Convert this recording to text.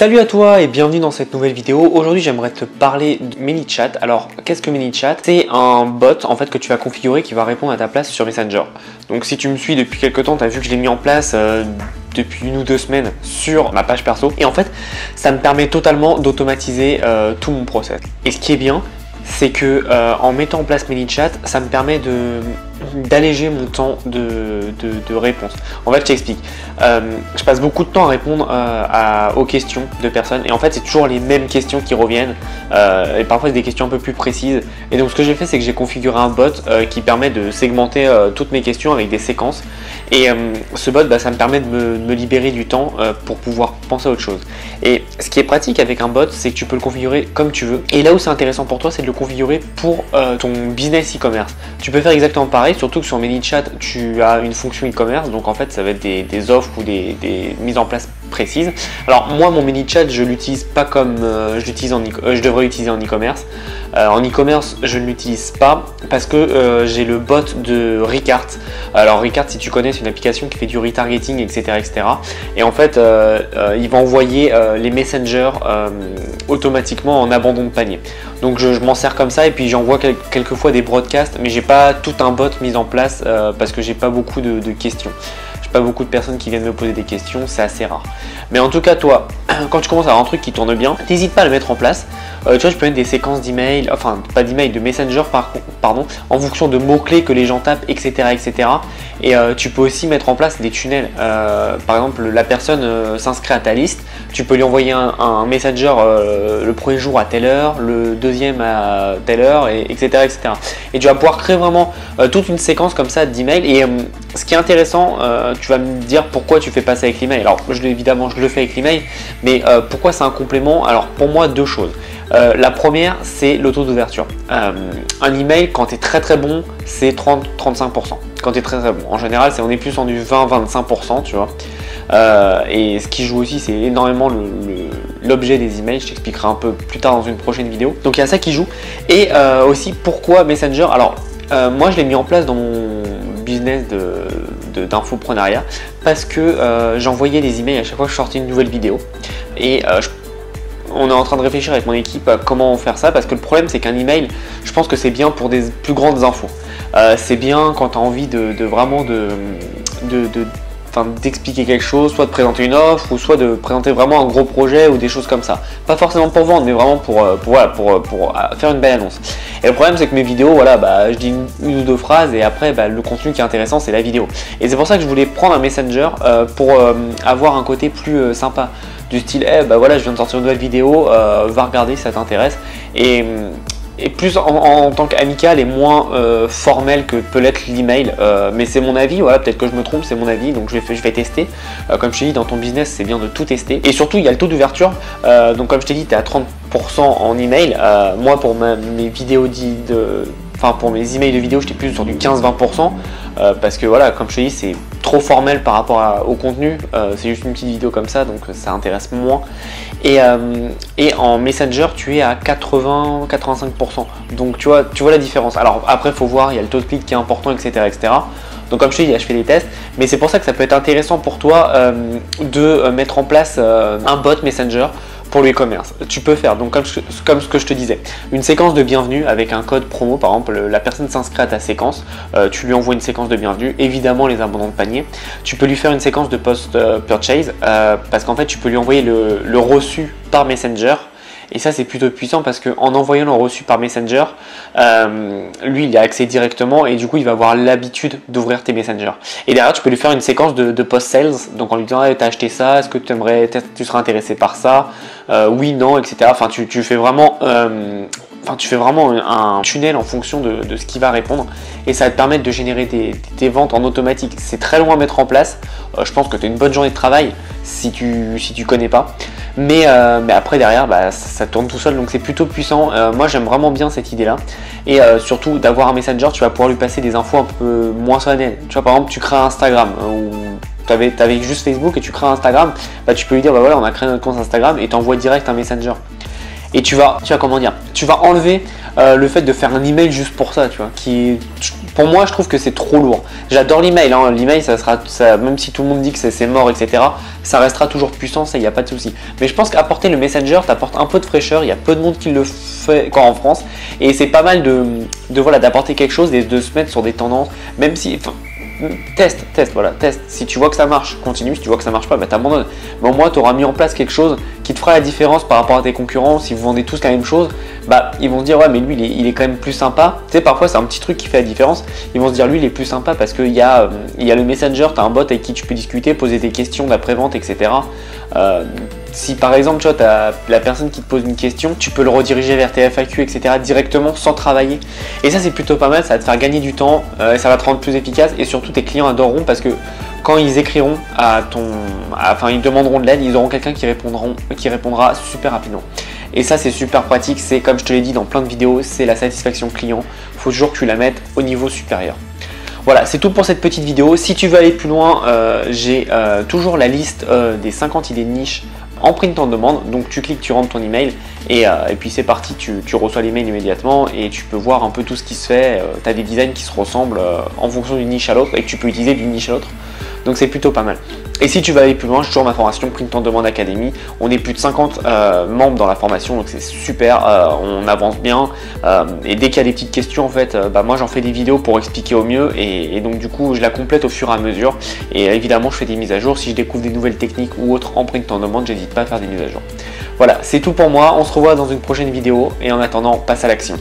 Salut à toi et bienvenue dans cette nouvelle vidéo. Aujourd'hui j'aimerais te parler de ManyChat. Alors qu'est-ce que ManyChat? C'est un bot en fait que tu vas configurer qui va répondre à ta place sur Messenger. Donc si tu me suis depuis quelques temps, tu as vu que je l'ai mis en place depuis 1 ou 2 semaines sur ma page perso. Et en fait ça me permet totalement d'automatiser tout mon process. Et ce qui est bien, c'est que en mettant en place ManyChat, ça me permet d'alléger mon temps de réponse. En fait, je t'explique. Je passe beaucoup de temps à répondre aux questions de personnes et en fait, c'est toujours les mêmes questions qui reviennent et parfois c'est des questions un peu plus précises. Et donc, ce que j'ai fait, c'est que j'ai configuré un bot qui permet de segmenter toutes mes questions avec des séquences. Et ce bot, ça me permet de me libérer du temps pour pouvoir penser à autre chose. Et ce qui est pratique avec un bot, c'est que tu peux le configurer comme tu veux. Et là où c'est intéressant pour toi, c'est de le configurer pour ton business e-commerce. Tu peux faire exactement pareil, surtout que sur ManyChat, tu as une fonction e-commerce. Donc en fait, ça va être des offres ou des mises en place précises. Alors moi, mon ManyChat, je l'utilise pas comme je devrais l'utiliser en e-commerce. En e-commerce, je ne l'utilise pas parce que j'ai le bot de Ricart. Alors Ricart, si tu connais, c'est une application qui fait du retargeting, etc. etc. Et en fait, il va envoyer les messengers automatiquement en abandon de panier. Donc je m'en sers comme ça et puis j'envoie quelquefois des broadcasts, mais j'ai pas tout un bot mis en place parce que j'ai pas beaucoup de questions. Pas beaucoup de personnes qui viennent me poser des questions, c'est assez rare. Mais en tout cas, toi, quand tu commences à avoir un truc qui tourne bien, n'hésite pas à le mettre en place. Tu vois, je peux mettre des séquences d'email, enfin pas d'email, de Messenger pardon, en fonction de mots-clés que les gens tapent, etc. etc. Et tu peux aussi mettre en place des tunnels. Par exemple, la personne s'inscrit à ta liste, tu peux lui envoyer un Messenger le premier jour à telle heure, le deuxième à telle heure, etc. etc. Et tu vas pouvoir créer vraiment toute une séquence comme ça d'email. Et ce qui est intéressant, tu vas me dire pourquoi tu fais pas ça avec l'email. Alors évidemment je le fais avec l'email, mais pourquoi c'est un complément? Alors pour moi, deux choses. La première, c'est le taux d'ouverture. Un email, quand tu es très bon, c'est 30-35%. Quand tu es très bon. En général, on est plus en du 20-25%, tu vois. Et ce qui joue aussi, c'est énormément l'objet des emails. Je t'expliquerai un peu plus tard dans une prochaine vidéo. Donc il y a ça qui joue. Et aussi, pourquoi Messenger? Alors moi, je l'ai mis en place dans mon business d'infoprenariat parce que j'envoyais des emails à chaque fois que je sortais une nouvelle vidéo. Et on est en train de réfléchir avec mon équipe à comment faire ça, parce que le problème c'est qu'un email, je pense que c'est bien pour des plus grandes infos. C'est bien quand tu as envie d'expliquer quelque chose, soit de présenter une offre, ou soit de présenter vraiment un gros projet ou des choses comme ça. Pas forcément pour vendre, mais vraiment pour faire une belle annonce. Et le problème c'est que mes vidéos, je dis une ou deux phrases et après le contenu qui est intéressant c'est la vidéo. Et c'est pour ça que je voulais prendre un Messenger pour avoir un côté plus sympa. Du style, je viens de sortir une nouvelle vidéo, va regarder si ça t'intéresse. Et plus en tant qu'amical et moins formel que peut l'être l'email. Mais c'est mon avis, peut-être que je me trompe, c'est mon avis, donc je vais tester. Comme je t'ai dit, dans ton business, c'est bien de tout tester. Et surtout, il y a le taux d'ouverture. Donc comme je t'ai dit, tu es à 30% en email. Moi, pour mes vidéos pour mes emails de vidéo, j'étais plus sur du 15-20%. Parce que comme je te dis, c'est trop formel par rapport au contenu. C'est juste une petite vidéo comme ça, donc ça intéresse moins. Et en Messenger, tu es à 80-85%. Donc tu vois la différence. Alors après, il faut voir, il y a le taux de clic qui est important, etc. etc. Donc comme je te dis, je fais des tests, mais c'est pour ça que ça peut être intéressant pour toi de mettre en place un bot Messenger pour le e-commerce. Tu peux faire, donc comme ce que je te disais, une séquence de bienvenue avec un code promo. Par exemple, la personne s'inscrit à ta séquence, tu lui envoies une séquence de bienvenue, évidemment les abandons de panier. Tu peux lui faire une séquence de post-purchase parce qu'en fait tu peux lui envoyer le reçu par Messenger. Et ça c'est plutôt puissant parce qu'en envoyant le reçu par Messenger, lui il y a accès directement et du coup il va avoir l'habitude d'ouvrir tes messengers. Et derrière tu peux lui faire une séquence de post-sales, donc en lui disant t'as acheté ça, est-ce que tu seras intéressé par ça, oui, non, etc. Enfin tu fais vraiment un tunnel en fonction de ce qu'il va répondre et ça va te permettre de générer des ventes en automatique. C'est très loin à mettre en place. Je pense que tu as une bonne journée de travail si tu connais pas. Mais après derrière ça tourne tout seul, donc c'est plutôt puissant. Moi j'aime vraiment bien cette idée là et surtout d'avoir un Messenger, tu vas pouvoir lui passer des infos un peu moins solennelles. Tu vois, par exemple tu crées un Instagram ou tu avais juste Facebook et tu crées un Instagram, tu peux lui dire on a créé notre compte Instagram et t'envoies direct un Messenger. Tu vas enlever le fait de faire un email juste pour ça, tu vois, Pour moi, je trouve que c'est trop lourd. J'adore l'email, hein. L'email, même si tout le monde dit que c'est mort, etc., ça restera toujours puissant, ça, il n'y a pas de souci. Mais je pense qu'apporter le Messenger t'apporte un peu de fraîcheur. Il y a peu de monde qui le fait encore en France. Et c'est pas mal voilà, d'apporter quelque chose et de se mettre sur des tendances, même si... Enfin, teste. Si tu vois que ça marche, continue. Si tu vois que ça marche pas, bah t'abandonnes. Mais au moins, tu auras mis en place quelque chose qui te fera la différence par rapport à tes concurrents. Si vous vendez tous la même chose, bah ils vont se dire ouais, mais lui il est quand même plus sympa. Tu sais, parfois c'est un petit truc qui fait la différence. Ils vont se dire lui il est plus sympa parce qu'il y a le Messenger, tu as un bot avec qui tu peux discuter, poser des questions d'après-vente, etc. Si par exemple tu vois, as la personne qui te pose une question, tu peux le rediriger vers tes FAQ, etc. directement sans travailler. Et ça c'est plutôt pas mal, ça va te faire gagner du temps, ça va te rendre plus efficace et surtout tes clients adoreront parce que quand ils écriront enfin ils demanderont de l'aide, ils auront quelqu'un qui répondra super rapidement. Et ça c'est super pratique, c'est comme je te l'ai dit dans plein de vidéos, c'est la satisfaction client. Il faut toujours que tu la mettes au niveau supérieur. Voilà, c'est tout pour cette petite vidéo. Si tu veux aller plus loin, j'ai toujours la liste des 50 idées de niche en print en demande. Donc tu cliques, tu rentres ton email et puis c'est parti, tu reçois l'email immédiatement et tu peux voir un peu tout ce qui se fait. Tu as des designs qui se ressemblent en fonction d'une niche à l'autre et que tu peux utiliser d'une niche à l'autre. Donc c'est plutôt pas mal. Et si tu veux aller plus loin, j'ai toujours ma formation Print en demande Academy. On est plus de 50 membres dans la formation, donc c'est super, on avance bien. Et dès qu'il y a des petites questions, en fait, moi j'en fais des vidéos pour expliquer au mieux. Et donc du coup, je la complète au fur et à mesure. Et évidemment, je fais des mises à jour. Si je découvre des nouvelles techniques ou autres en print en demande, j'hésite pas à faire des mises à jour. Voilà, c'est tout pour moi. On se revoit dans une prochaine vidéo. Et en attendant, passe à l'action.